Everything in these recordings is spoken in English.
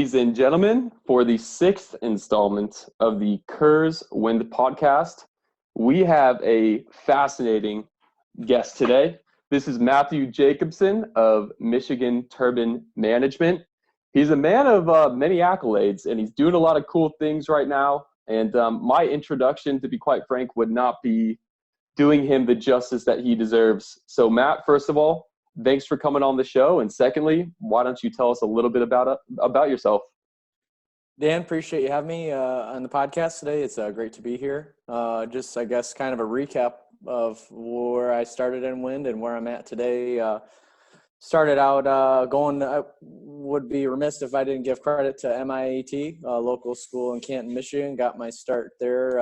ladies and gentlemen, for the sixth installment of the Kurz Wind Podcast. We have a fascinating guest today. This is Matthew Jacobson of Michigan Turbine Management. He's a man of many accolades, and he's doing a lot of cool things right now. And my introduction, to be quite frank, would not be doing him the justice that he deserves. So Matt, first of all, thanks for coming on the show. And secondly, why don't you tell us a little bit about yourself? Dan, appreciate you having me on the podcast today. It's great to be here. Just, I guess, kind of a recap of where I started in wind and where I'm at today. Started out I would be remiss if I didn't give credit to MIAT, a local school in Canton, Michigan. Got my start there.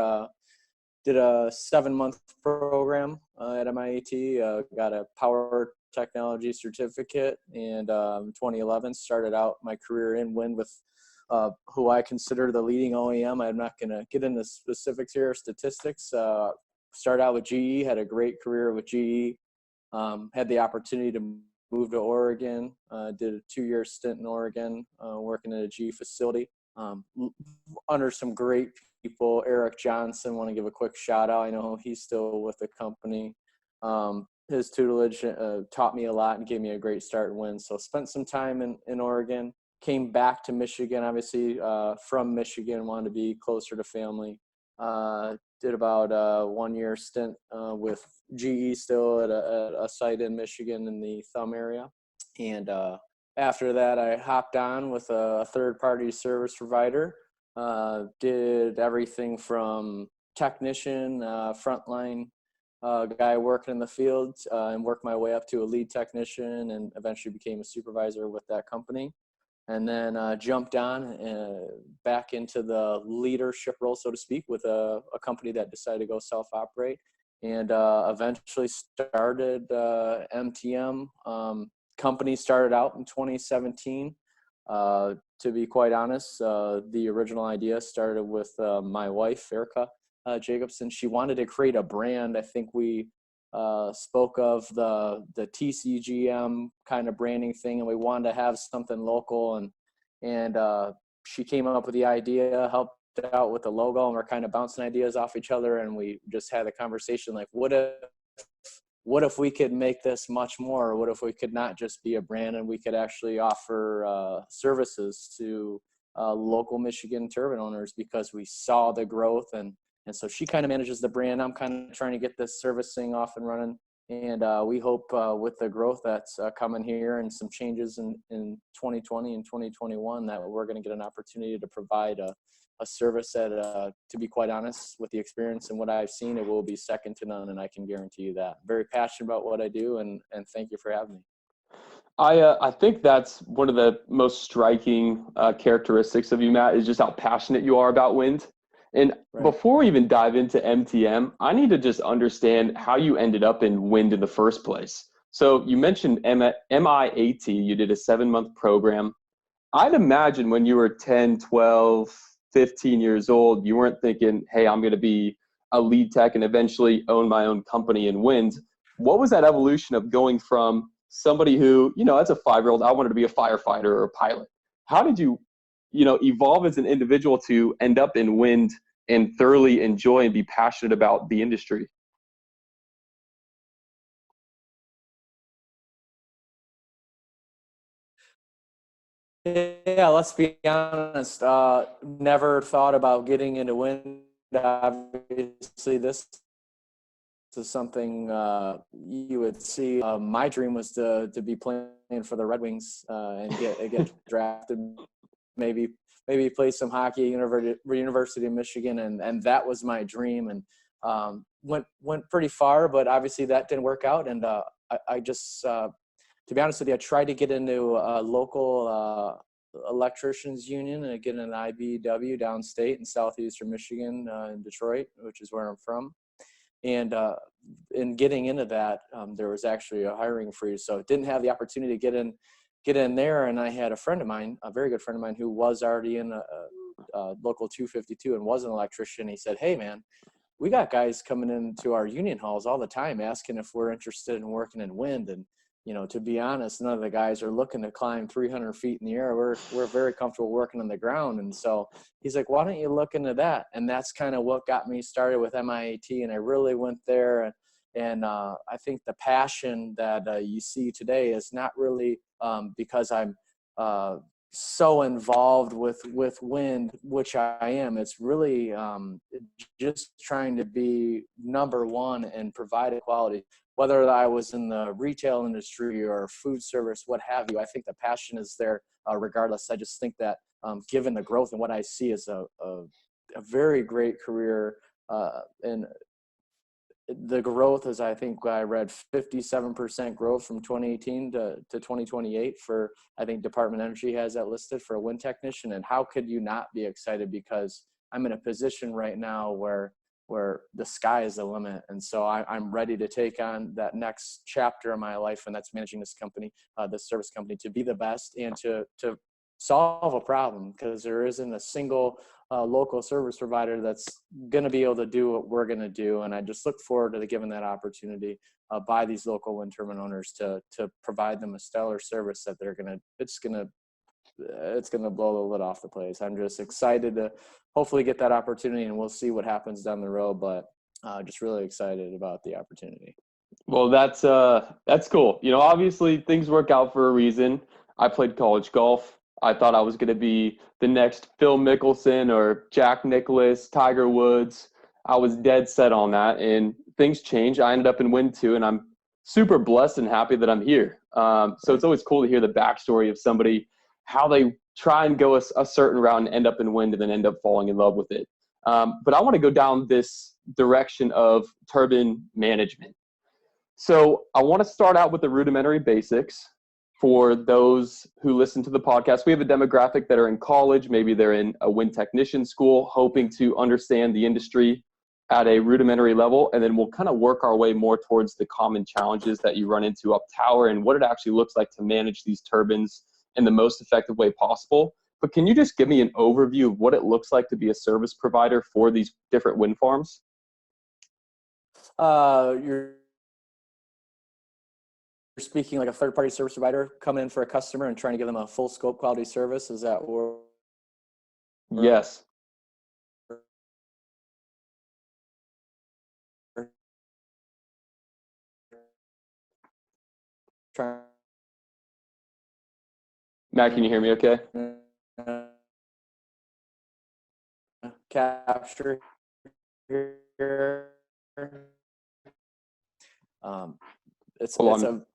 Did a 7-month program at MIAT. Got a power technology certificate, and 2011 started out my career in wind with who I consider the leading OEM. I'm not going to get into specifics here, statistics. Started out with GE, had a great career with GE. Had the opportunity to move to Oregon. Did a 2-year stint in Oregon, working at a GE facility under some great people. Eric Johnson, want to give a quick shout out. I know he's still with the company. His tutelage taught me a lot and gave me a great start in wind. So spent some time in Oregon, came back to Michigan, obviously from Michigan, wanted to be closer to family. Did about a 1-year stint with GE still at a site in Michigan in the Thumb area. And after that, I hopped on with a third-party service provider. Did everything from technician, frontline guy working in the field, and worked my way up to a lead technician and eventually became a supervisor with that company. And then jumped on back into the leadership role, so to speak, with a company that decided to go self-operate, and eventually started MTM. Company started out in 2017. To be quite honest, the original idea started with my wife, Erica Jacobson. She wanted to create a brand. I think we spoke of the TCGM kind of branding thing, and we wanted to have something local. And she came up with the idea, helped out with the logo, and we're kind of bouncing ideas off each other. And we just had a conversation like, what if we could make this much more? What if we could not just be a brand and we could actually offer services to local Michigan turbine owners, because we saw the growth. And so she kind of manages the brand. I'm kind of trying to get this servicing off and running. And we hope with the growth that's coming here and some changes in 2020 and 2021 that we're going to get an opportunity to provide a service that, to be quite honest, with the experience and what I've seen, it will be second to none, and I can guarantee you that. I'm very passionate about what I do, and thank you for having me. I think that's one of the most striking characteristics of you, Matt, is just how passionate you are about wind. And Right. Before we even dive into MTM, I need to just understand how you ended up in wind in the first place. So you mentioned MIAT, you did a 7-month program. I'd imagine when you were 10, 12, 15 years old, you weren't thinking, hey, I'm going to be a lead tech and eventually own my own company in wind. What was that evolution of going from somebody who, as a 5-year-old, I wanted to be a firefighter or a pilot? How did you, evolve as an individual to end up in wind and thoroughly enjoy and be passionate about the industry? Yeah, let's be honest. Never thought about getting into wind. Obviously, this is something you would see. My dream was to be playing for the Red Wings and get drafted. Maybe play some hockey at University of Michigan, and that was my dream. And went pretty far, but obviously that didn't work out. And I just to be honest with you, I tried to get into a local electricians union and get an IBEW downstate in southeastern Michigan in Detroit, which is where I'm from. And in getting into that, there was actually a hiring freeze, so didn't have the opportunity to get in there. And I had a friend of mine, a very good friend of mine, who was already in a local 252 and was an electrician. He said, "Hey, man, we got guys coming into our union halls all the time asking if we're interested in working in wind." And to be honest, none of the guys are looking to climb 300 feet in the air. We're very comfortable working on the ground. And so he's like, why don't you look into that? And that's kind of what got me started with MIAT. And I really went there. And I think the passion that you see today is not really because I'm so involved with wind, which I am. It's really just trying to be number one and provide quality. Whether I was in the retail industry or food service, what have you, I think the passion is there regardless. I just think that given the growth and what I see as a very great career, and the growth is, I think I read 57% growth from 2018 to 2028 for, I think Department of Energy has that listed for a wind technician. And how could you not be excited? Because I'm in a position right now where the sky is the limit. And so I'm ready to take on that next chapter of my life. And that's managing this company, this service company, to be the best and to solve a problem, because there isn't a single local service provider that's going to be able to do what we're going to do. And I just look forward to giving that opportunity by these local wind turbine owners to provide them a stellar service that it's going to blow the lid off the place. I'm just excited to hopefully get that opportunity, and we'll see what happens down the road, but just really excited about the opportunity. Well, that's cool. Obviously things work out for a reason. I played college golf. I thought I was going to be the next Phil Mickelson or Jack Nicklaus, Tiger Woods. I was dead set on that, and things changed. I ended up in wind too, and I'm super blessed and happy that I'm here. So it's always cool to hear the backstory of somebody, how they try and go a certain route and end up in wind and then end up falling in love with it. But I want to go down this direction of turbine management. So I want to start out with the rudimentary basics. For those who listen to the podcast, we have a demographic that are in college. Maybe they're in a wind technician school, hoping to understand the industry at a rudimentary level. And then we'll kind of work our way more towards the common challenges that you run into up tower and what it actually looks like to manage these turbines in the most effective way possible. But can you just give me an overview of what it looks like to be a service provider for these different wind farms? You're speaking like a third-party service provider coming in for a customer and trying to give them a full scope quality service. Is that where? Yes. Matt, can you hear me okay? Capture here.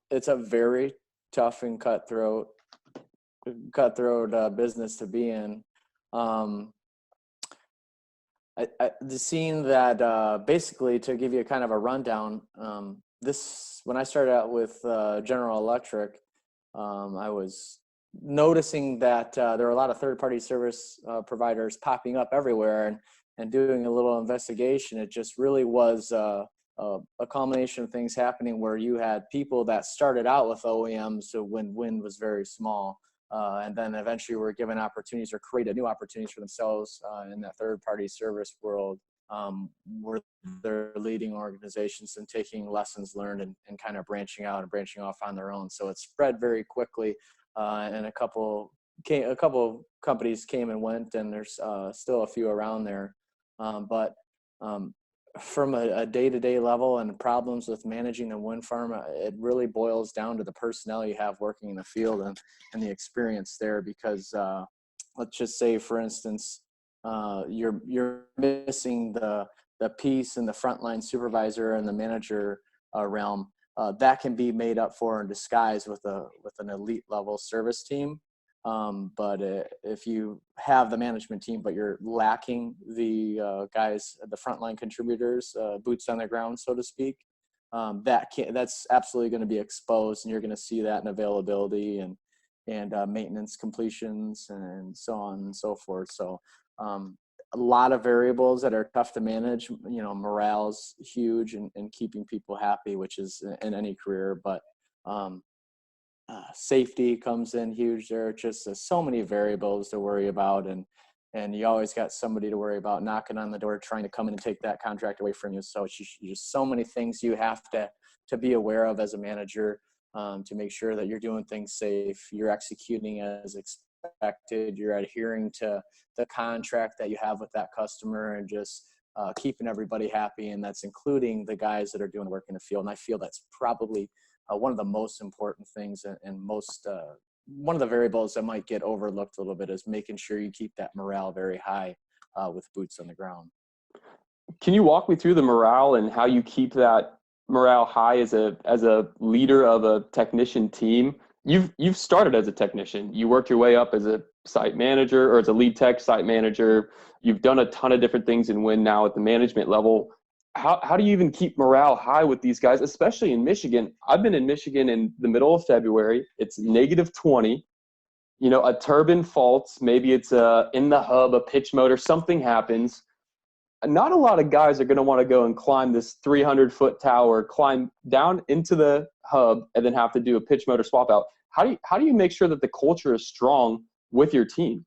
It's a very tough and cutthroat business to be in. Seeing that basically, to give you a kind of a rundown, when I started out with General Electric, I was noticing that there were a lot of third-party service providers popping up everywhere, and doing a little investigation. It just really was a combination of things happening where you had people that started out with OEMs, so when wind was very small, and then eventually were given opportunities or created new opportunities for themselves in that third-party service world, were their leading organizations and taking lessons learned and kind of branching out and branching off on their own. So it spread very quickly, and a couple companies came and went, and there's still a few around there. But from a day-to-day level and problems with managing a wind farm, it really boils down to the personnel you have working in the field and the experience there. Because let's just say, for instance, you're missing the piece in the frontline supervisor and the manager realm. That can be made up for in disguise with an elite level service team. But if you have the management team, but you're lacking the guys, the frontline contributors, boots on the ground, so to speak, that's absolutely going to be exposed, and you're going to see that in availability and maintenance completions and so on and so forth. So a lot of variables that are tough to manage. Morale's huge and keeping people happy, which is in any career, but safety comes in huge. There are just so many variables to worry about, and you always got somebody to worry about knocking on the door, trying to come in and take that contract away from you. So it's just so many things you have to be aware of as a manager. to make sure that you're doing things safe, you're executing as expected, you're adhering to the contract that you have with that customer, and just keeping everybody happy. And that's including the guys that are doing work in the field. And I feel that's probably one of the most important things, and most one of the variables that might get overlooked a little bit, is making sure you keep that morale very high with boots on the ground. Can you walk me through the morale and how you keep that morale high as a leader of a technician team? You've started as a technician. You worked your way up as a site manager, or as a lead tech site manager. You've done a ton of different things in Wind now at the management level. How do you even keep morale high with these guys, especially in Michigan? I've been in Michigan in the middle of February. It's -20. You know, a turbine faults. Maybe it's in the hub, a pitch motor, something happens. Not a lot of guys are going to want to go and climb this 300-foot tower, climb down into the hub, and then have to do a pitch motor swap out. How do you make sure that the culture is strong with your team?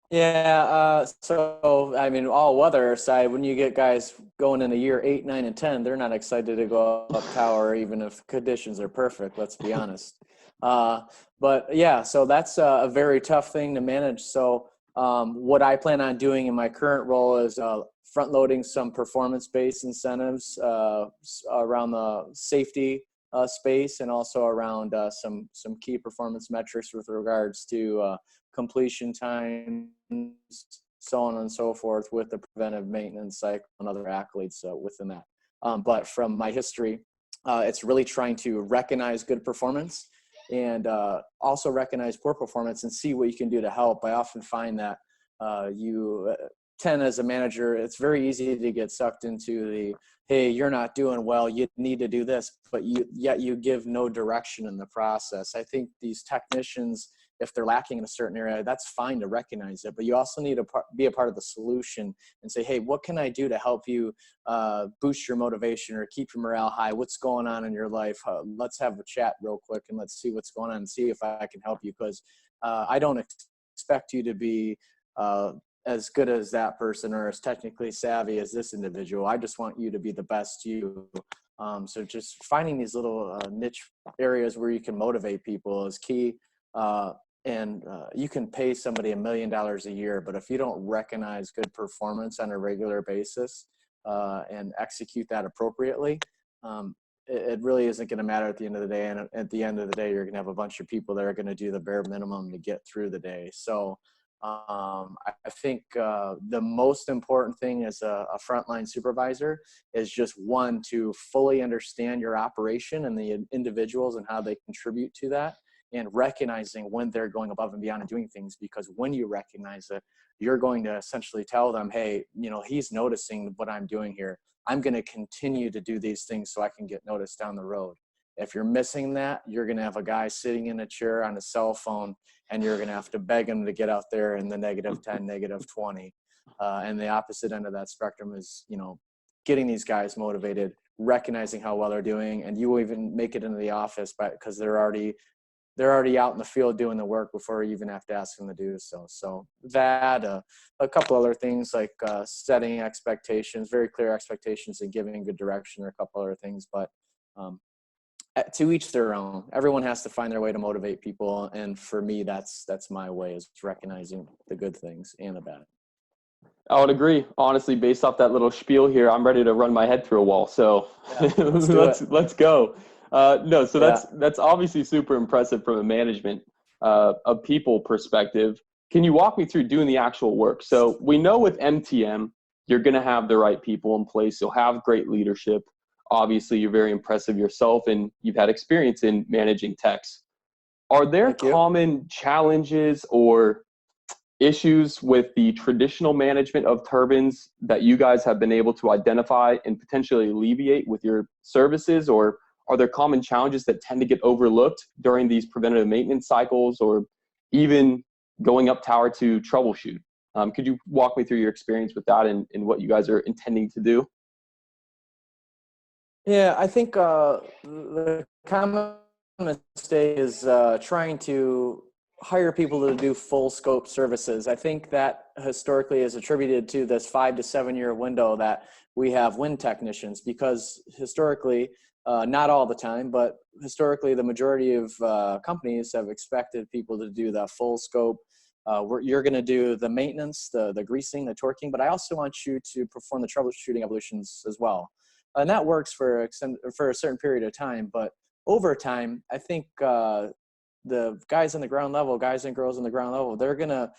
Yeah, so I mean, all weather aside, when you get guys going in a year 8, 9, and 10, they're not excited to go up tower, even if conditions are perfect. Let's be honest. But yeah, so that's a very tough thing to manage. So what I plan on doing in my current role is front loading some performance-based incentives around the safety space, and also around some key performance metrics with regards to completion times, so on and so forth, with the preventive maintenance cycle and other accolades within that. But from my history, it's really trying to recognize good performance, and also recognize poor performance, and see what you can do to help. I often find that you tend, as a manager, it's very easy to get sucked into the, hey, you're not doing well, you need to do this, but yet you give no direction in the process. I think these technicians, if they're lacking in a certain area, that's fine to recognize it, but you also need to be a part of the solution and say, hey, what can I do to help you boost your motivation or keep your morale high? What's going on in your life? Let's have a chat real quick, and let's see what's going on, and see if I can help you, because I don't expect you to be as good as that person, or as technically savvy as this individual. I just want you to be the best you. So just finding these little niche areas where you can motivate people is key. And you can pay somebody $1 million a year, but if you don't recognize good performance on a regular basis and execute that appropriately, it really isn't going to matter at the end of the day. And at the end of the day, you're going to have a bunch of people that are going to do the bare minimum to get through the day. So I think the most important thing as a frontline supervisor is just, one, to fully understand your operation and the individuals and how they contribute to that, and recognizing when they're going above and beyond and doing things. Because when you recognize it, you're going to essentially tell them, hey, you know, he's noticing what I'm doing here. I'm going to continue to do these things so I can get noticed down the road. If you're missing that, you're going to have a guy sitting in a chair on a cell phone, and you're going to have to beg him to get out there in the -10, -20. And the opposite end of that spectrum is, you know, getting these guys motivated, recognizing how well they're doing, and you will even make it into the office because they're already out in the field doing the work before you even have to ask them to do so. So that, a couple other things like setting expectations, very clear expectations, and giving good direction are a couple other things. But to each their own. Everyone has to find their way to motivate people, and for me, that's my way, is recognizing the good things and the bad. I would agree. Honestly, based off that little spiel here, I'm ready to run my head through a wall. So Yeah, let's go. No, so Yeah. that's obviously super impressive from a management a people perspective. Can you walk me through doing the actual work? So we know with MTM, you're going to have the right people in place. You'll have great leadership. Obviously, you're very impressive yourself, and you've had experience in managing techs. Are there common challenges or issues with the traditional management of turbines that you guys have been able to identify and potentially alleviate with your services? Or are there common challenges that tend to get overlooked during these preventative maintenance cycles, or even going up tower to troubleshoot? Could you walk me through your experience with that and what you guys are intending to do? Yeah, I think the common mistake is trying to hire people to do full scope services. I think that historically is attributed to this 5 to 7 year window that we have wind technicians, because historically, not all the time, but historically the majority of companies have expected people to do the full scope. You're going to do the maintenance, the greasing, the torquing, but I also want you to perform the troubleshooting evolutions as well. And that works for a certain period of time, but over time, I think the guys on the ground level, guys and girls on the ground level, they're going to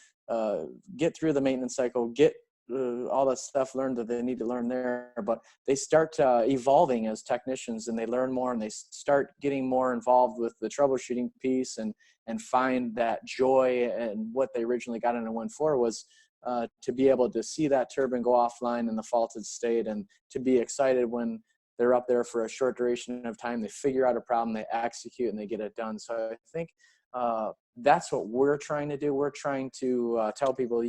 get through the maintenance cycle, get all the stuff learned that they need to learn there, but they start evolving as technicians, and they learn more, and they start getting more involved with the troubleshooting piece, and find that joy. And what they originally got into wind for was to be able to see that turbine go offline in the faulted state, and to be excited when they're up there for a short duration of time, they figure out a problem, they execute, and they get it done. So I think that's what we're trying to do. We're trying to tell people,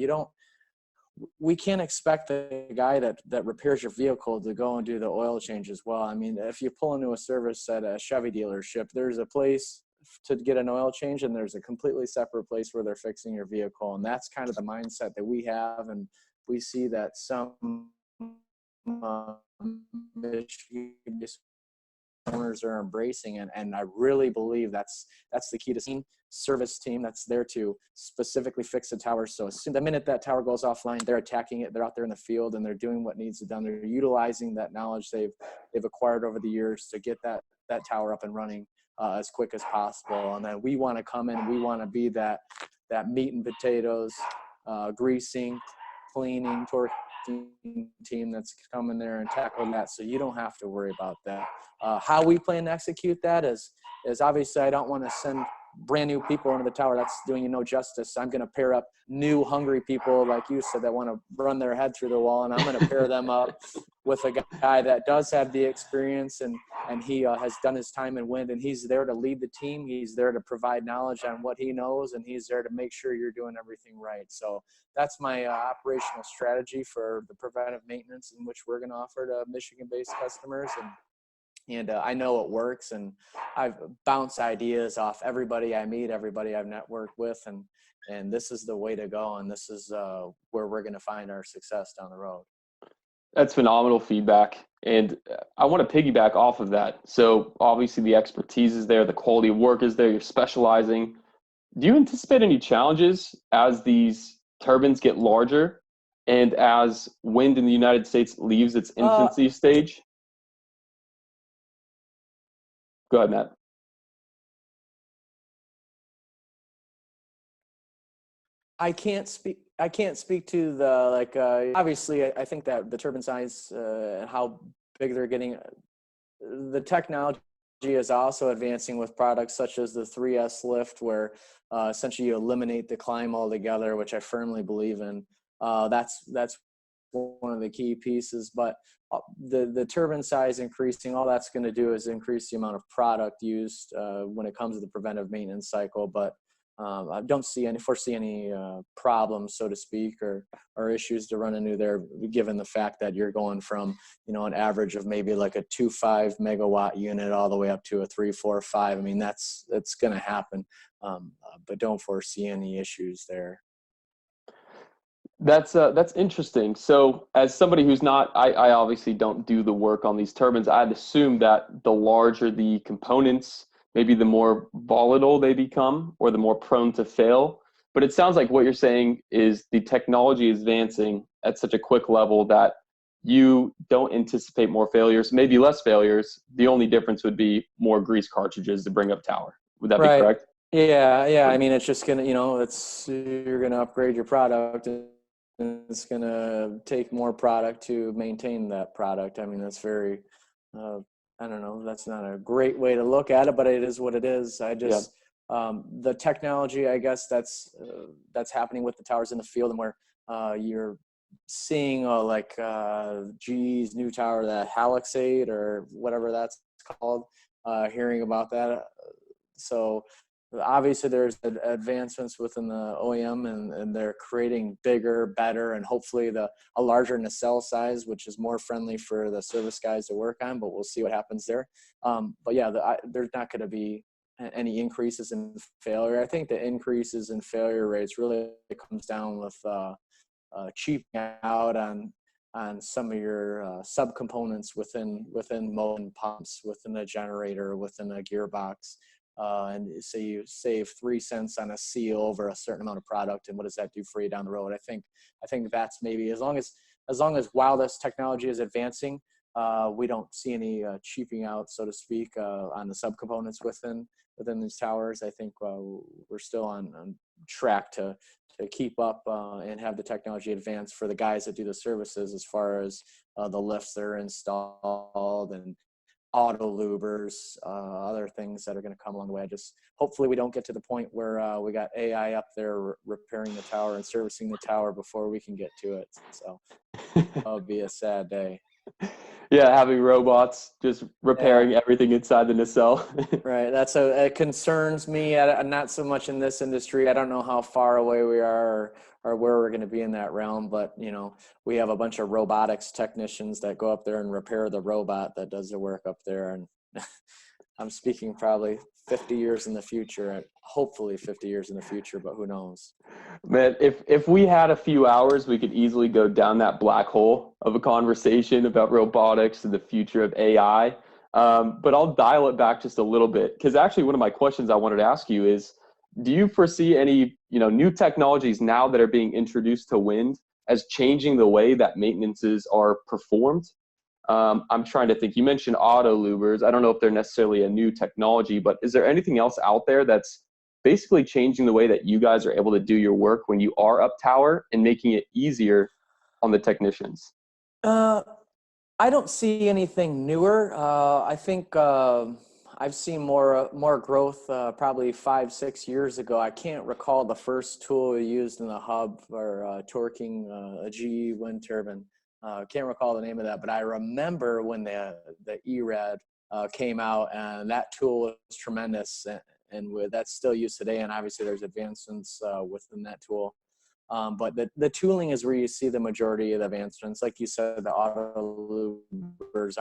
we can't expect the guy that repairs your vehicle to go and do the oil change as well. I mean, if you pull into a service at a Chevy dealership, there's a place to get an oil change, and there's a completely separate place where they're fixing your vehicle. And that's kind of the mindset that we have. And we see that some Michigan owners are embracing, and I really believe that's the key to service team that's there to specifically fix the tower. So the minute that tower goes offline, they're attacking it. They're out there in the field, and they're doing what needs to be done. They're utilizing that knowledge they've acquired over the years to get that tower up and running as quick as possible. And then we want to come in, we want to be that meat and potatoes, greasing, cleaning, torquing team that's come in there and tackle that, so you don't have to worry about that. How we plan to execute that is obviously I don't want to send brand new people into the tower. That's doing you no justice. I'm going to pair up new hungry people, like you said, that want to run their head through the wall, and I'm going to pair them up with a guy that does have the experience, and he has done his time in wind, and he's there to lead the team. He's there to provide knowledge on what he knows, and he's there to make sure you're doing everything right. So that's my operational strategy for the preventive maintenance, in which we're going to offer to Michigan-based customers. And I know it works, and I've bounced ideas off everybody I meet, everybody I've networked with, and this is the way to go, and this is where we're going to find our success down the road. That's phenomenal feedback. And I want to piggyback off of that. So obviously the expertise is there, the quality of work is there, you're specializing. Do you anticipate any challenges as these turbines get larger and as wind in the United States leaves its infancy stage? Go ahead, Matt. I can't speak to the obviously I think that the turbine size and how big they're getting, the technology is also advancing with products such as the 3S lift, where essentially you eliminate the climb altogether, which I firmly believe in. That's one of the key pieces. But the turbine size increasing, all that's going to do is increase the amount of product used when it comes to the preventive maintenance cycle. But I don't foresee any problems, so to speak, or issues to run into there, given the fact that you're going from, an average of maybe like a 2.5 megawatt unit all the way up to a 3, 4, 5. I mean, that's going to happen, but don't foresee any issues there. That's interesting. So as somebody who's not, I obviously don't do the work on these turbines. I'd assume that the larger the components, maybe the more volatile they become, or the more prone to fail. But it sounds like what you're saying is the technology is advancing at such a quick level that you don't anticipate more failures, maybe less failures. The only difference would be more grease cartridges to bring up tower. Would that be correct? Yeah. I mean, it's just going to, you're going to upgrade your product, and it's going to take more product to maintain that product. I mean, that's very, I don't know, that's not a great way to look at it, but it is what it is. The technology, I guess that's happening with the towers in the field, and where you're seeing GE's new tower, the Halixate or whatever that's called, hearing about that. So obviously there's advancements within the OEM, and they're creating bigger, better, and hopefully a larger nacelle size, which is more friendly for the service guys to work on, but we'll see what happens there. But yeah, there's not going to be any increases in failure. I think the increases in failure rates really comes down with cheaping out on some of your subcomponents within motor pumps, within a generator, within a gearbox. And say you save 3 cents on a seal over a certain amount of product, and what does that do for you down the road? I think that's maybe as long as while this technology is advancing, we don't see any cheaping out, so to speak, on the subcomponents within these towers. I think we're still on track to keep up and have the technology advance for the guys that do the services, as far as the lifts that are installed and auto lubers, other things that are going to come along the way. Hopefully we don't get to the point where we got AI up there repairing the tower and servicing the tower before we can get to it. So that would be a sad day. Yeah, having robots just repairing everything inside the nacelle. Right. It concerns me. Not so much in this industry. I don't know how far away we are or where we're going to be in that realm, but we have a bunch of robotics technicians that go up there and repair the robot that does the work up there. And I'm speaking probably 50 years in the future, hopefully 50 years in the future, but who knows? Man, if we had a few hours, we could easily go down that black hole of a conversation about robotics and the future of AI. But I'll dial it back just a little bit, because actually one of my questions I wanted to ask you is, do you foresee any new technologies now that are being introduced to wind as changing the way that maintenances are performed? I'm trying to think. You mentioned auto lubers. I don't know if they're necessarily a new technology, but is there anything else out there that's basically changing the way that you guys are able to do your work when you are up tower and making it easier on the technicians? I don't see anything newer. I think I've seen more growth probably 5-6 years ago. I can't recall the first tool we used in the hub for torquing a GE wind turbine. Can't recall the name of that, but I remember when the ERAD came out, and that tool was tremendous, and that's still used today. And obviously there's advancements within that tool. But the tooling is where you see the majority of the advancements. Like you said, the auto lubers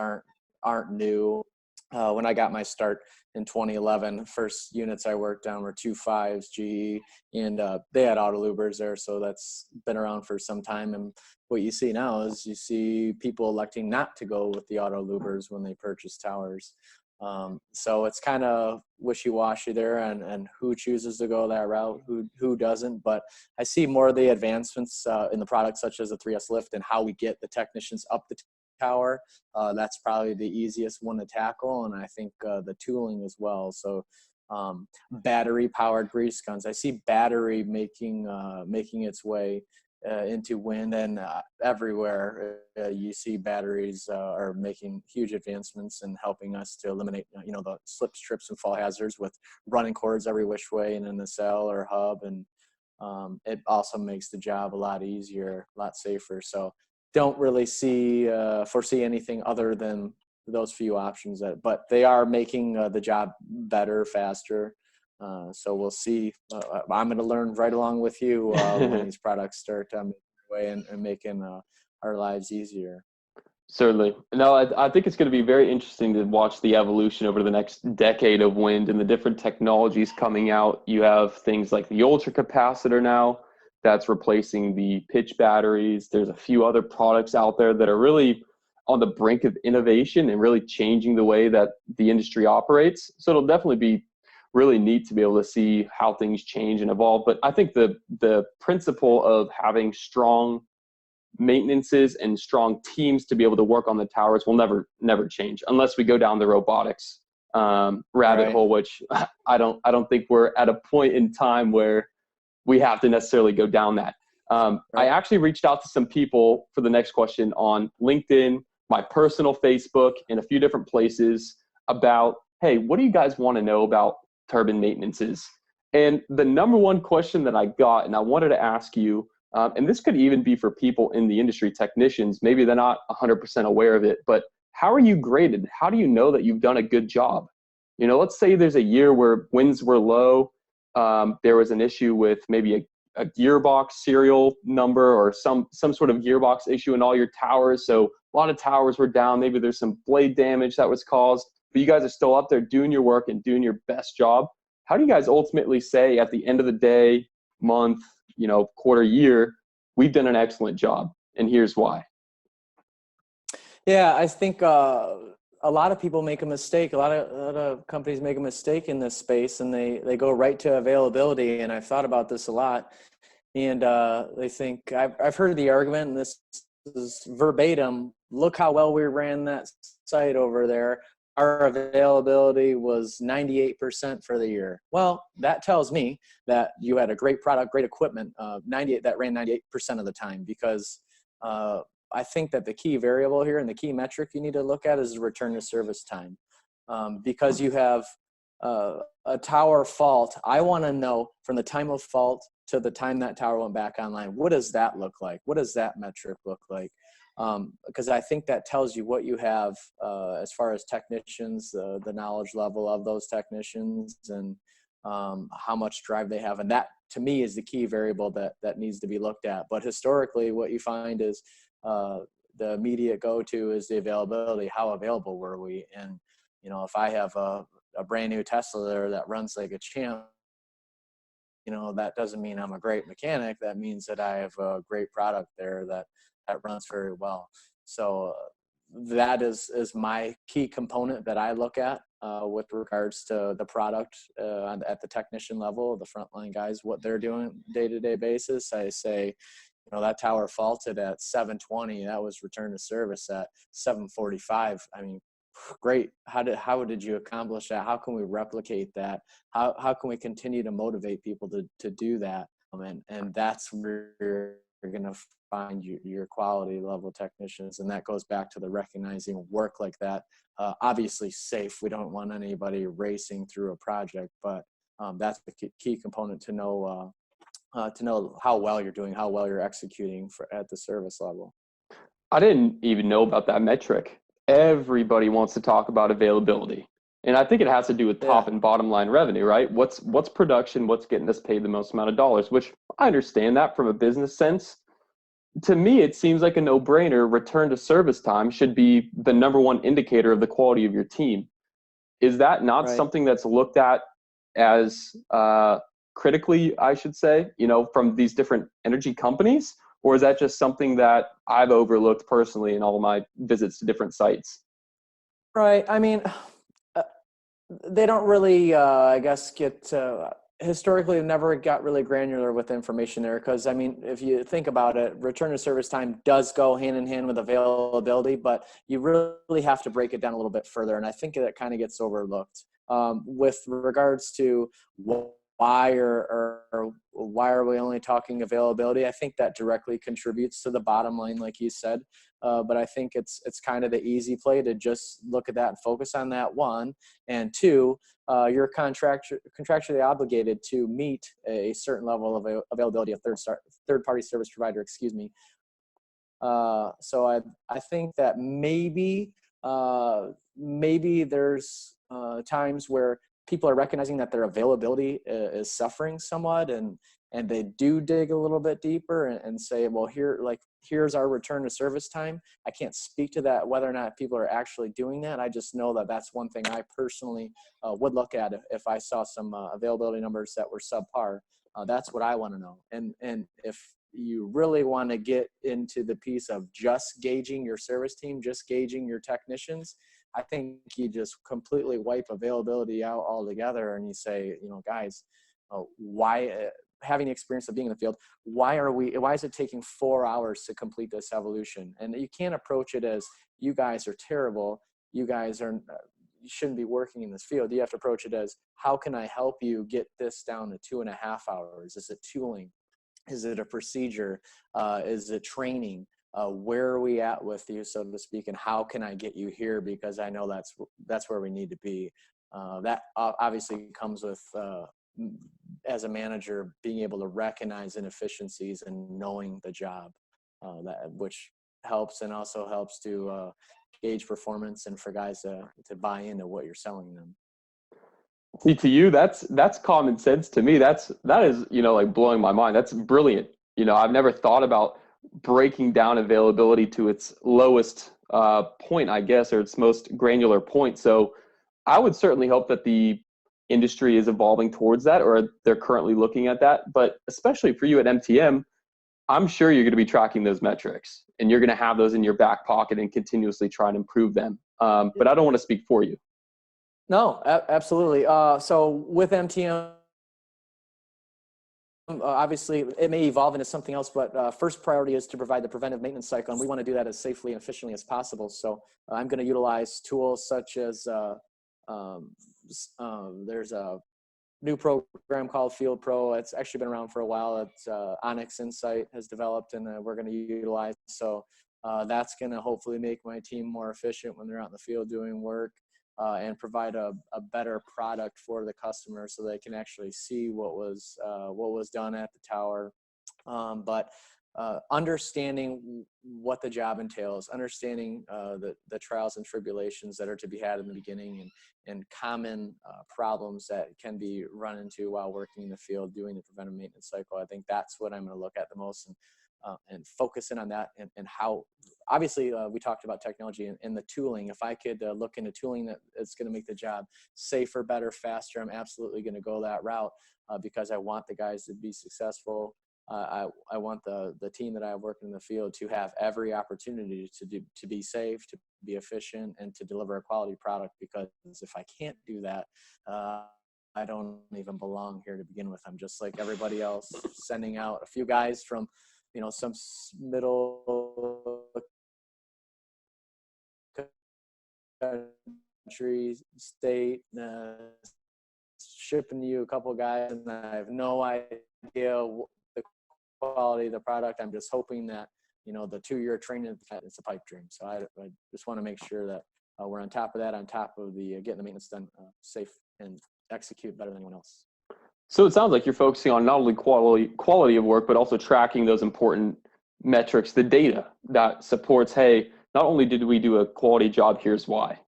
aren't new. When I got my start in 2011, first units I worked on were 2.5s GE, and they had auto lubers there, so that's been around for some time. And what you see now is you see people electing not to go with the auto lubers when they purchase towers. So it's kind of wishy-washy there, and who chooses to go that route, who doesn't. But I see more of the advancements in the products, such as the 3S lift, and how we get the technicians up the tower. That's probably the easiest one to tackle, and I think the tooling as well. So battery powered grease guns, I see battery making its way into wind, and everywhere you see batteries are making huge advancements and helping us to eliminate the slips, trips, and fall hazards with running cords every which way in a nacelle or hub. And it also makes the job a lot easier, a lot safer. So don't really foresee anything other than those few options, but they are making the job better, faster. So we'll see. I'm going to learn right along with you when these products start making their way and making our lives easier. Certainly. No, I think it's going to be very interesting to watch the evolution over the next decade of wind and the different technologies coming out. You have things like the ultra capacitor now that's replacing the pitch batteries. There's a few other products out there that are really on the brink of innovation and really changing the way that the industry operates. So it'll definitely be really neat to be able to see how things change and evolve. But I think the principle of having strong maintenances and strong teams to be able to work on the towers will never change unless we go down the robotics rabbit hole, which I don't think we're at a point in time where we have to necessarily go down that. I actually reached out to some people for the next question on LinkedIn, my personal Facebook, and a few different places about, hey, what do you guys want to know about turbine maintenances? And the number one question that I got, and I wanted to ask you, and this could even be for people in the industry, technicians, maybe they're not 100% aware of it, but how are you graded? How do you know that you've done a good job? Let's say there's a year where winds were low. There was an issue with maybe a gearbox serial number or some sort of gearbox issue in all your towers. So a lot of towers were down. Maybe there's some blade damage that was caused. but you guys are still up there doing your work and doing your best job. How do you guys ultimately say at the end of the day, month, quarter, year, we've done an excellent job, and here's why? Yeah, I think a lot of people make a mistake. A lot of companies make a mistake in this space, and they go right to availability. And I've thought about this a lot. And they think I've heard the argument, and this is verbatim. Look how well we ran that site over there. Our availability was 98% for the year. Well, that tells me that you had a great product, great equipment, that ran 98% of the time, because I think that the key variable here and the key metric you need to look at is the return to service time. Because you have a tower fault, I want to know from the time of fault to the time that tower went back online, what does that look like? What does that metric look like? Because I think that tells you what you have as far as technicians, the knowledge level of those technicians, and how much drive they have. And that, to me, is the key variable that needs to be looked at. But historically, what you find is the immediate go-to is the availability. How available were we? And, if I have a brand new Tesla there that runs like a champ, that doesn't mean I'm a great mechanic. That means that I have a great product there that runs very well. So that is my key component that I look at with regards to the product at the technician level, the frontline guys, what they're doing day-to-day basis. I say, that tower faulted at 7:20. That was return to service at 7:45. I mean, great. How did you accomplish that? How can we replicate that? How can we continue to motivate people to do that? And that's where you're going to find your quality level technicians. And that goes back to the recognizing work like that. Obviously safe. We don't want anybody racing through a project, but that's the key component to know how well you're doing, how well you're executing at the service level. I didn't even know about that metric. Everybody wants to talk about availability. And I think it has to do with top and bottom line revenue, right? What's production, what's getting us paid the most amount of dollars, which I understand that from a business sense. To me, it seems like a no-brainer. Return to service time should be the number one indicator of the quality of your team. Is that not something that's looked at as critically, I should say, from these different energy companies? Or is that just something that I've overlooked personally in all my visits to different sites? Right. I mean, they don't really, I guess, get historically never got really granular with information there. Because, I mean, if you think about it, return to service time does go hand in hand with availability, but you really have to break it down a little bit further. And I think that kind of gets overlooked with regards to why are we only talking availability? I think that directly contributes to the bottom line, like you said. But I think it's kind of the easy play to just look at that and focus on that, one. And two, you're contractually obligated to meet a certain level of availability of third-party service provider, So I think that maybe there's times where people are recognizing that their availability is suffering somewhat, and they do dig a little bit deeper and say, well, here's our return to service time. I can't speak to that, whether or not people are actually doing that. I just know that that's one thing I personally would look at if I saw some availability numbers that were subpar. That's what I want to know. And if you really want to get into the piece of just gauging your service team, just gauging your technicians, I think you just completely wipe availability out altogether, and you say, guys, why, having the experience of being in the field, why is it taking 4 hours to complete this evolution? And you can't approach it as, you guys are terrible, you shouldn't be working in this field. You have to approach it as, how can I help you get this down to 2.5 hours? Is it tooling? Is it a procedure? Is it training? Where are we at with you, so to speak, and how can I get you here? Because I know that's where we need to be. That obviously comes with, as a manager, being able to recognize inefficiencies and knowing the job, which helps, and also helps to gauge performance and for guys to buy into what you're selling them. See, to you, that's common sense. To me, that is, like blowing my mind. That's brilliant. I've never thought about breaking down availability to its lowest point, I guess, or its most granular point. So I would certainly hope that the industry is evolving towards that, or they're currently looking at that. But especially for you at MTM, I'm sure you're going to be tracking those metrics, and you're going to have those in your back pocket and continuously try and improve them. But I don't want to speak for you. No, absolutely. So with MTM, obviously it may evolve into something else, but first priority is to provide the preventive maintenance cycle, and we want to do that as safely and efficiently as possible. So I'm going to utilize tools such as there's a new program called Field Pro. It's actually been around for a while. It's Onyx Insight has developed, and we're going to utilize. So that's going to hopefully make my team more efficient when they're out in the field doing work, and provide a better product for the customer so they can actually see what was done at the tower. But understanding what the job entails, understanding the trials and tribulations that are to be had in the beginning, and common problems that can be run into while working in the field doing the preventive maintenance cycle. I think that's what I'm going to look at the most, and focus in on that, and how, obviously we talked about technology and the tooling. If I could look into tooling that is going to make the job safer, better, faster, I'm absolutely going to go that route, because I want the guys to be successful. I want the team that I have working in the field to have every opportunity to be safe, to be efficient, and to deliver a quality product, because if I can't do that, I don't even belong here to begin with. I'm just like everybody else, sending out a few guys from, some middle country, state, shipping you a couple guys, and I have no idea the quality of the product. I'm just hoping that, the 2-year training, it's a pipe dream. So I just want to make sure that we're on top of that, on top of the getting the maintenance done safe and execute better than anyone else. So it sounds like you're focusing on not only quality of work, but also tracking those important metrics, the data that supports, hey, not only did we do a quality job, here's why.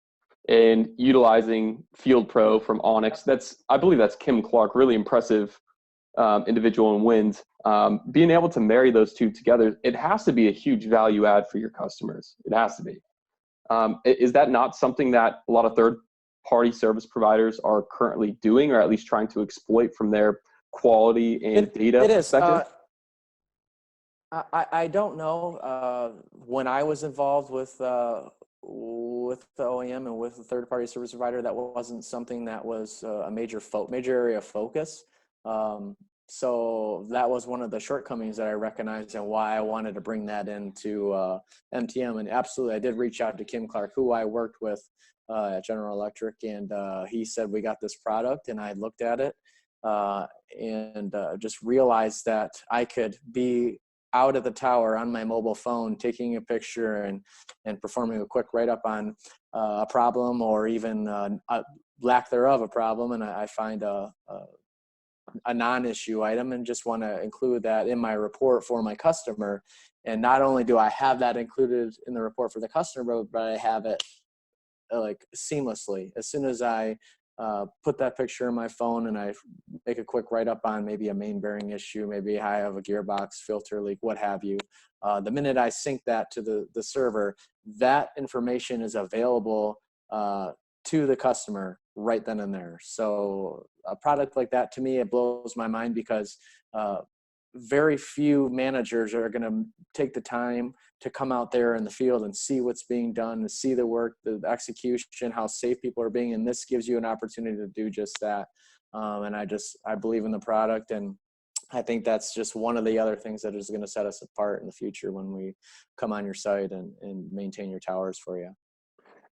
And utilizing Field Pro from Onyx, I believe that's Kim Clark, really impressive individual in wind. Being able to marry those two together, it has to be a huge value add for your customers. It has to be. Is that not something that a lot of third-party service providers are currently doing, or at least trying to exploit from their quality and data perspective? I don't know. When I was involved with the OEM and with the third-party service provider, that wasn't something that was a major area of focus. So that was one of the shortcomings that I recognized, and why I wanted to bring that into MTM. And absolutely, I did reach out to Kim Clark, who I worked with at General Electric, and he said, we got this product, and I looked at it and just realized that I could be out at the tower on my mobile phone, taking a picture and performing a quick write-up on a problem, or even a lack thereof a problem, and I find a non-issue item, and just want to include that in my report for my customer. And not only do I have that included in the report for the customer, but I have it like seamlessly. As soon as I put that picture in my phone and I make a quick write-up on maybe a main bearing issue, maybe I have a gearbox filter leak, what have you, the minute I sync that to the server, that information is available to the customer right then and there. So a product like that, to me, it blows my mind, because very few managers are going to take the time to come out there in the field and see what's being done, to see the work, the execution, how safe people are being. And this gives you an opportunity to do just that. And I believe in the product, and I think that's just one of the other things that is going to set us apart in the future when we come on your site and maintain your towers for you.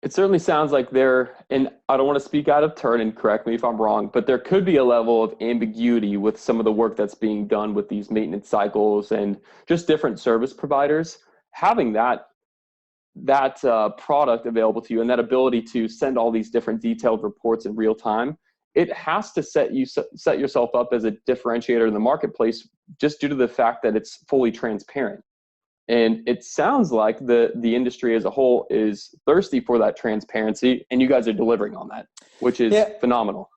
It certainly sounds like and I don't want to speak out of turn, and correct me if I'm wrong, but there could be a level of ambiguity with some of the work that's being done with these maintenance cycles and just different service providers. Having that product available to you, and that ability to send all these different detailed reports in real time, it has to set yourself up as a differentiator in the marketplace, just due to the fact that it's fully transparent. And it sounds like the industry as a whole is thirsty for that transparency, and you guys are delivering on that, which is phenomenal.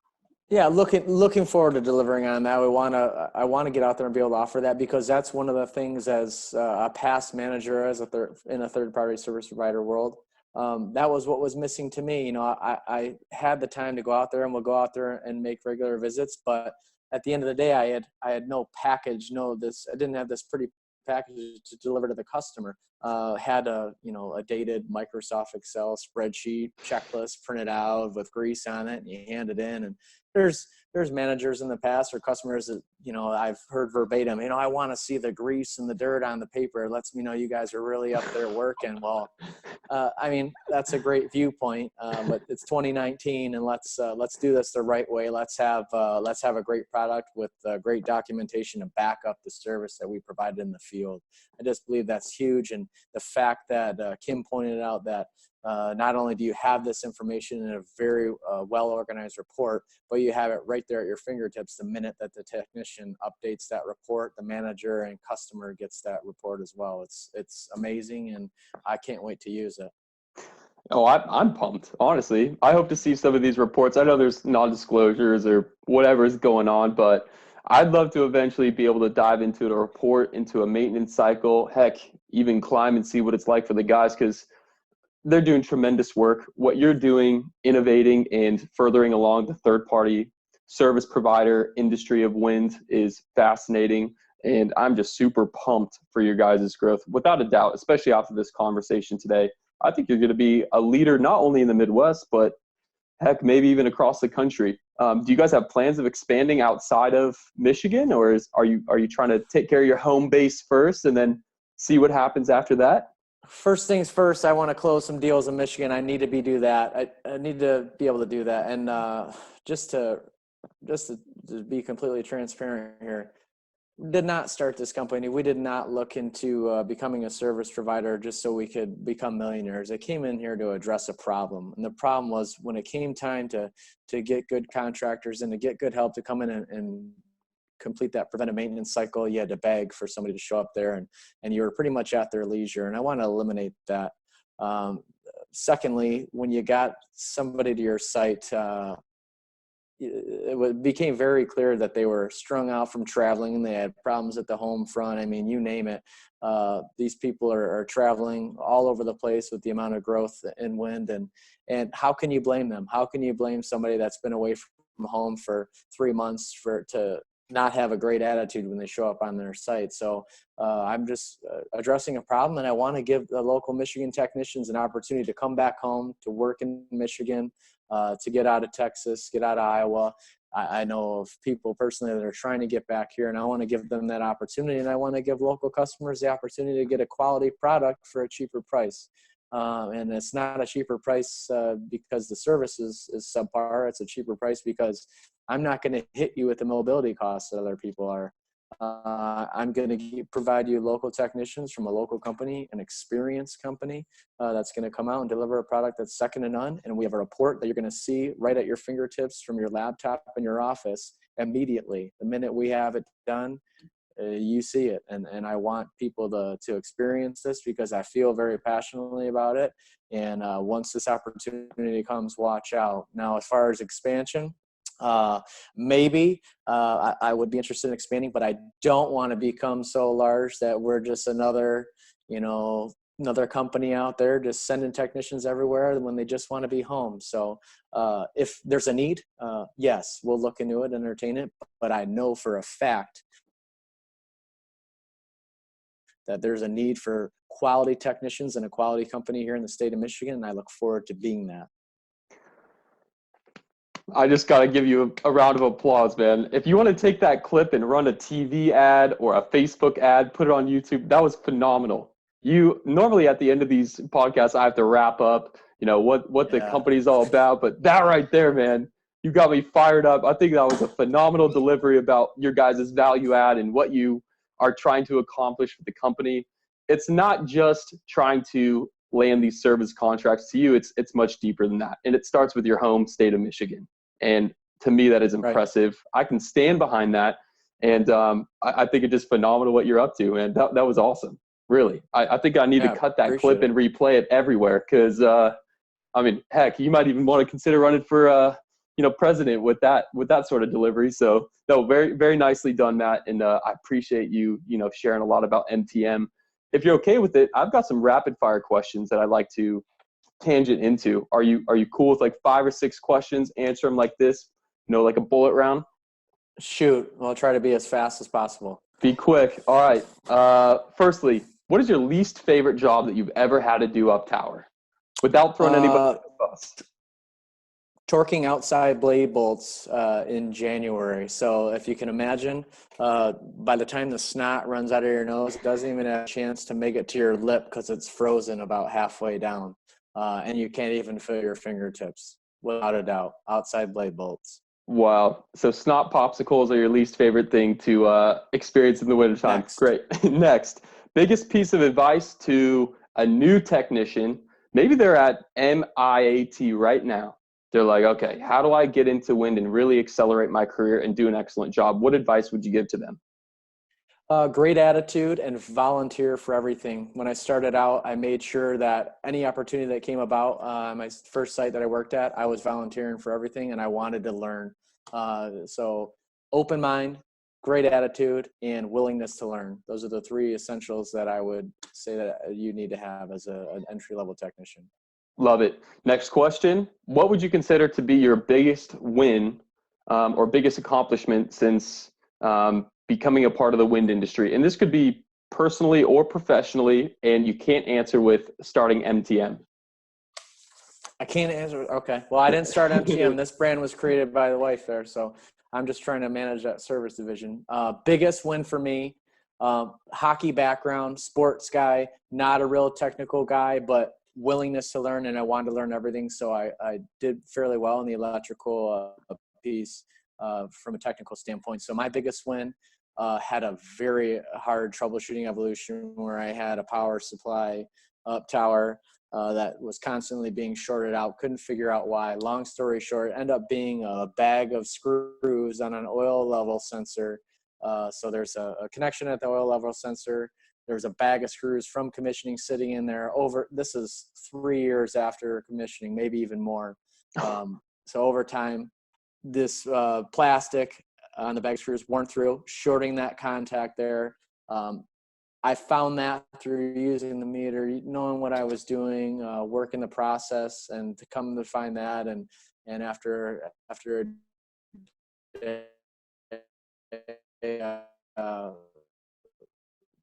Yeah, looking forward to delivering on that. I want to get out there and be able to offer that, because that's one of the things as a past manager in a third-party service provider world. that was what was missing to me. I had the time to go out there, and we'll go out there and make regular visits, but at the end of the day, I had no package, I didn't have this pretty package to deliver to the customer. Had a dated Microsoft Excel spreadsheet checklist printed out with grease on it, and you hand it in. And there's managers in the past or customers that, I've heard verbatim, I want to see the grease and the dirt on the paper. It lets me know you guys are really up there working. Well, that's a great viewpoint, but it's 2019, and let's do this the right way. Let's have a great product with great documentation to back up the service that we provided in the field. I just believe that's huge. And the fact that Kim pointed out that not only do you have this information in a very well-organized report, but you have it right there at your fingertips the minute that the technician updates that report, the manager and customer gets that report as well. It's amazing, and I can't wait to use it. Oh, I'm pumped, honestly. I hope to see some of these reports. I know there's non-disclosures or whatever is going on, but I'd love to eventually be able to dive into a report, into a maintenance cycle, heck, even climb and see what it's like for the guys, because they're doing tremendous work. What you're doing, innovating and furthering along the third-party service provider industry of wind, is fascinating. And I'm just super pumped for your guys' growth, without a doubt, especially after this conversation today. I think you're going to be a leader not only in the Midwest, but heck, maybe even across the country. Do you guys have plans of expanding outside of Michigan, or are you trying to take care of your home base first and then see what happens after that? First things first, I want to close some deals in Michigan. I need to do that. I need to be able to do that. And just to be completely transparent here, did not start this company. We did not look into becoming a service provider just so we could become millionaires. I came in here to address a problem. And the problem was, when it came time to get good contractors and to get good help to come in and complete that preventive maintenance cycle, you had to beg for somebody to show up there, and you were pretty much at their leisure. And I want to eliminate that. Secondly, when you got somebody to your site, it became very clear that they were strung out from traveling, and they had problems at the home front. I mean, you name it. These people are traveling all over the place with the amount of growth in wind. And how can you blame them? How can you blame somebody that's been away from home for 3 months to not have a great attitude when they show up on their site? So I'm just addressing a problem, and I want to give the local Michigan technicians an opportunity to come back home, to work in Michigan, to get out of Texas, get out of Iowa. I know of people personally that are trying to get back here, and I want to give them that opportunity, and I want to give local customers the opportunity to get a quality product for a cheaper price. And it's not a cheaper price because the service is subpar. It's a cheaper price because I'm not going to hit you with the mobility costs that other people are. I'm going to provide you local technicians from a local company, an experienced company that's going to come out and deliver a product that's second to none. And we have a report that you're going to see right at your fingertips from your laptop in your office immediately. The minute we have it done, you see it. And I want people to experience this because I feel very passionately about it. And once this opportunity comes, watch out. Now, as far as expansion, maybe I would be interested in expanding, but I don't want to become so large that we're just another company out there just sending technicians everywhere when they just want to be home. So if there's a need, yes, we'll look into it, entertain it. But I know for a fact that there's a need for quality technicians and a quality company here in the state of Michigan, and I look forward to being that. I just got to give you a round of applause, man. If you want to take that clip and run a TV ad or a Facebook ad, put it on YouTube, that was phenomenal. You normally at the end of these podcasts, I have to wrap up, what the company's all about. But that right there, man, you got me fired up. I think that was a phenomenal delivery about your guys' value add and what you are trying to accomplish with the company. It's not just trying to land these service contracts to you. It's much deeper than that. And it starts with your home state of Michigan. And to me, that is impressive. Right. I can stand behind that. And I think it's just phenomenal what you're up to. And that was awesome. Really. I think I need to cut that clip and replay it everywhere. Because, heck, you might even want to consider running for, president with that sort of delivery. So, no, very, very nicely done, Matt. And I appreciate you, sharing a lot about MTM. If you're okay with it, I've got some rapid fire questions that I'd like to tangent into. Are you cool with like 5 or 6 questions? Answer them like this, like a bullet round. Shoot, I'll try to be as fast as possible. Be quick. All right. Firstly, what is your least favorite job that you've ever had to do up tower, without throwing anybody under the bus? Torquing outside blade bolts in January. So if you can imagine, by the time the snot runs out of your nose, it doesn't even have a chance to make it to your lip because it's frozen about halfway down. And you can't even feel your fingertips, without a doubt, outside blade bolts. Wow. So snot popsicles are your least favorite thing to experience in the wintertime. Next. Great. Next, biggest piece of advice to a new technician. Maybe they're at MIAT right now. They're like, okay, how do I get into wind and really accelerate my career and do an excellent job? What advice would you give to them? Great attitude and volunteer for everything. When I started out, I made sure that any opportunity that came about, my first site that I worked at, I was volunteering for everything and I wanted to learn. So open mind, great attitude, and willingness to learn. Those are the 3 essentials that I would say that you need to have as an entry-level technician. Love it. Next question. What would you consider to be your biggest win or biggest accomplishment since becoming a part of the wind industry? And this could be personally or professionally, and you can't answer with starting MTM. I can't answer. Okay. Well, I didn't start MTM. This brand was created by the wife there. So I'm just trying to manage that service division. Biggest win for me, hockey background, sports guy, not a real technical guy, but willingness to learn. And I wanted to learn everything. So I did fairly well in the electrical piece from a technical standpoint. So my biggest win, had a very hard troubleshooting evolution where I had a power supply up tower that was constantly being shorted out, couldn't figure out why. Long story short, ended up being a bag of screws on an oil level sensor. So there's a connection at the oil level sensor. There's a bag of screws from commissioning sitting in there. This is 3 years after commissioning, maybe even more. So over time, this plastic on the bag of screws worn through, shorting that contact there. I found that through using the meter, knowing what I was doing, working the process, and to come to find that, and after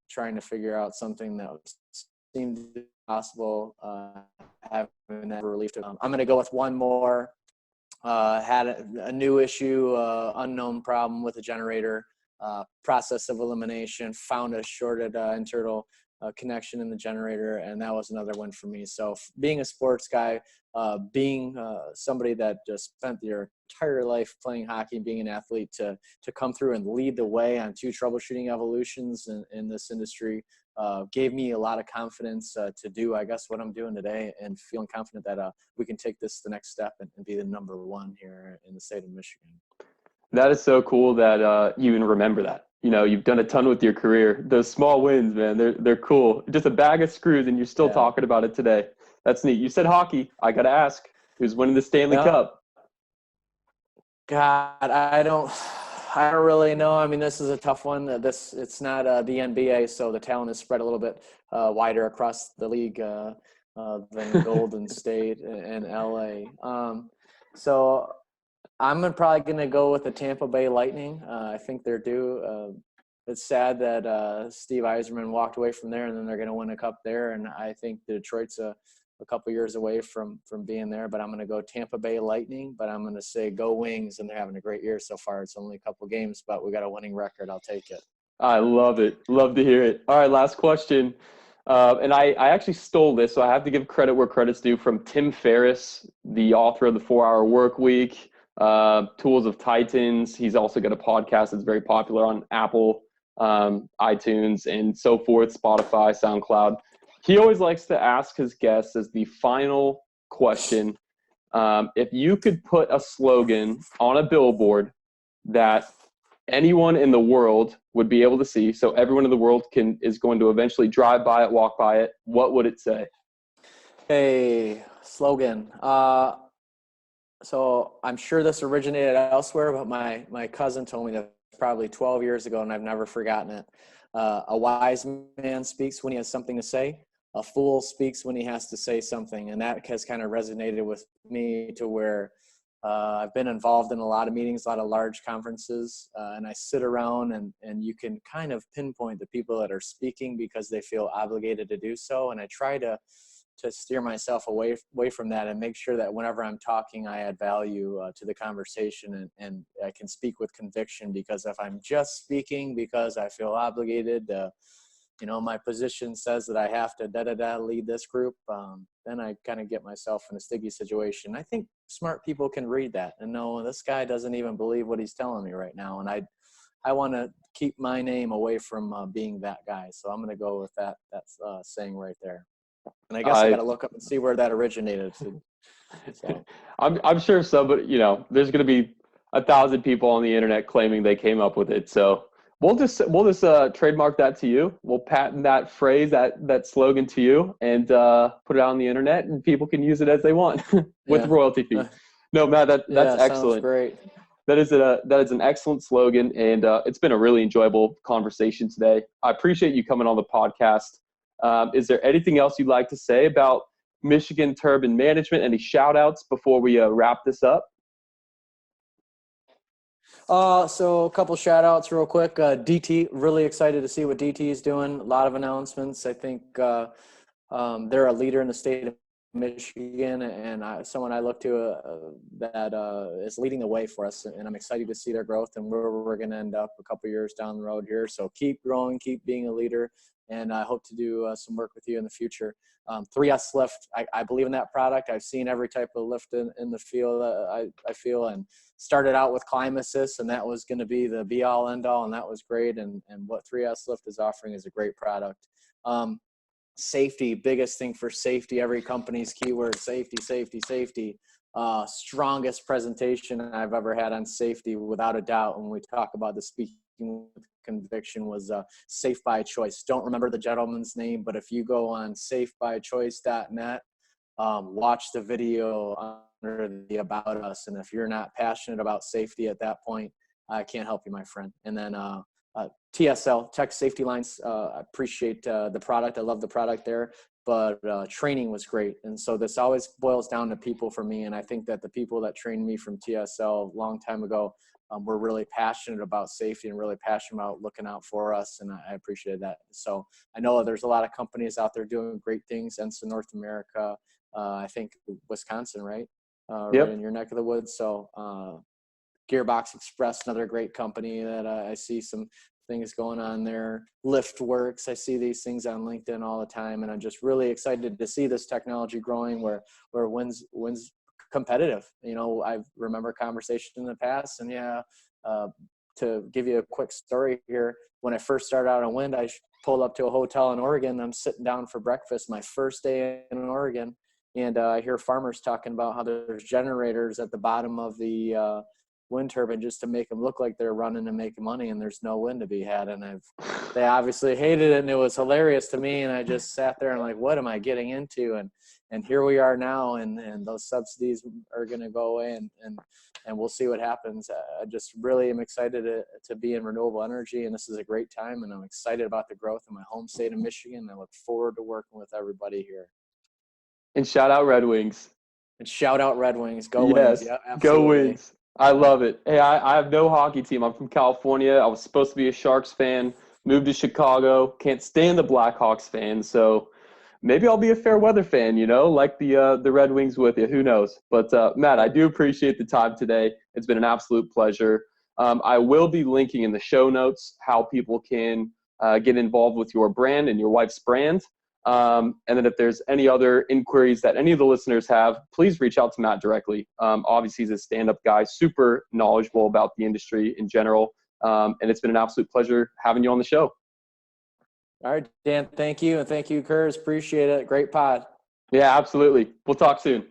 trying to figure out something that seemed possible, having that relief. I'm going to go with one more. Had a new issue, unknown problem with the generator. Process of elimination, found a shorted internal connection in the generator, and that was another one for me. So being a sports guy, being somebody that just spent their entire life playing hockey, being an athlete, to come through and lead the way on 2 troubleshooting evolutions in this industry gave me a lot of confidence to do, I guess, what I'm doing today, and feeling confident that we can take this the next step and be the number 1 here in the state of Michigan. That is so cool that you even remember that. You've done a ton with your career. Those small wins, man, they're cool. Just a bag of screws, and you're still talking about it today. That's neat. You said hockey. I got to ask, who's winning the Stanley Cup? God, I don't really know. I mean, this is a tough one. It's not the NBA, so the talent is spread a little bit wider across the league than Golden State and LA. So I'm probably going to go with the Tampa Bay Lightning. I think they're due. It's sad that Steve Yzerman walked away from there, and then they're going to win a cup there. And I think Detroit's a couple years away from being there. But I'm going to go Tampa Bay Lightning. But I'm going to say go Wings, and they're having a great year so far. It's only a couple games, but we got a winning record. I'll take it. I love it. Love to hear it. All right, last question. And I actually stole this, so I have to give credit where credit's due, from Tim Ferriss, the author of the 4-Hour Work Week. Tools of Titans. He's also got a podcast that's very popular on Apple, iTunes, and so forth, Spotify, SoundCloud. He always likes to ask his guests as the final question, if you could put a slogan on a billboard that anyone in the world would be able to see, so everyone in the world is going to eventually drive by it, walk by it, what would it say? Hey, slogan. So I'm sure this originated elsewhere, but my cousin told me that probably 12 years ago, and I've never forgotten it. A wise man speaks when he has something to say. a fool speaks when he has to say something. And that has kind of resonated with me to where I've been involved in a lot of meetings, a lot of large conferences, and I sit around and you can kind of pinpoint the people that are speaking because they feel obligated to do so. And I try to steer myself away from that and make sure that whenever I'm talking, I add value to the conversation and I can speak with conviction, because if I'm just speaking because I feel obligated, my position says that I have to lead this group, then I kind of get myself in a sticky situation. I think smart people can read that and know this guy doesn't even believe what he's telling me right now. And I want to keep my name away from being that guy. So I'm going to go with that saying right there. And I guess I got to look up and see where that originated. So. I'm sure so, but there's going to be 1,000 people on the internet claiming they came up with it. So we'll just trademark that to you. We'll patent that phrase, that slogan to you, and put it out on the internet, and people can use it as they want with royalty fee. No, Matt, that's excellent. Sounds great. That is an excellent slogan, and it's been a really enjoyable conversation today. I appreciate you coming on the podcast. Is there anything else you'd like to say about Michigan Turbine Management? Any shout outs before we wrap this up? So a couple shout outs real quick. DT, really excited to see what DT is doing. A lot of announcements. I think they're a leader in the state of Michigan, and someone I look to that is leading the way for us, and I'm excited to see their growth and where we're going to end up a couple years down the road here. So keep growing, keep being a leader, and I hope to do some work with you in the future. 3S lift, I believe in that product. I've seen every type of lift in the field, I feel, and started out with Climb Assist, and that was going to be the be-all, end-all, and that was great. And what 3S lift is offering is a great product. Safety, biggest thing for safety, every company's keyword, safety, safety, safety. Strongest presentation I've ever had on safety, without a doubt, when we talk about the speaking with conviction, was Safe by Choice. Don't remember the gentleman's name, but if you go on safebychoice.net, watch the video under the About Us, and if you're not passionate about safety at that point, I can't help you, my friend. And then TSL, Tech Safety Lines, I appreciate the product. I love the product there, but training was great. And so this always boils down to people for me, and I think that the people that trained me from TSL a long time ago were really passionate about safety and really passionate about looking out for us, and I appreciated that. So I know there's a lot of companies out there doing great things. Ensign North America, I think Wisconsin, right? Yep. Right in your neck of the woods. So Gearbox Express, another great company that I see some things going on there. LiftWorks, I see these things on LinkedIn all the time, and I'm just really excited to see this technology growing where wins competitive. I remember conversation in the past, and to give you a quick story here, when I first started out on wind, I pulled up to a hotel in Oregon. I'm sitting down for breakfast, my first day in Oregon, and I hear farmers talking about how there's generators at the bottom of the wind turbine just to make them look like they're running and making money, and there's no wind to be had. And they obviously hated it, and it was hilarious to me. And I just sat there and like, what am I getting into? And here we are now, and those subsidies are going to go away, and we'll see what happens. I just really am excited to be in renewable energy, and this is a great time, and I'm excited about the growth in my home state of Michigan. I look forward to working with everybody here. And shout out Red Wings. And shout out Red Wings. Go yes, Wings. Yeah, absolutely. Go Wings. I love it. Hey, I have no hockey team. I'm from California. I was supposed to be a Sharks fan, moved to Chicago. Can't stand the Blackhawks fan, so maybe I'll be a fair weather fan, like the Red Wings with you. Who knows? But, Matt, I do appreciate the time today. It's been an absolute pleasure. I will be linking in the show notes how people can get involved with your brand and your wife's brand. And then if there's any other inquiries that any of the listeners have, please reach out to Matt directly. Obviously, he's a stand-up guy, super knowledgeable about the industry in general. And it's been an absolute pleasure having you on the show. All right, Dan, thank you. And thank you, Kurz. Appreciate it. Great pod. Yeah, absolutely. We'll talk soon.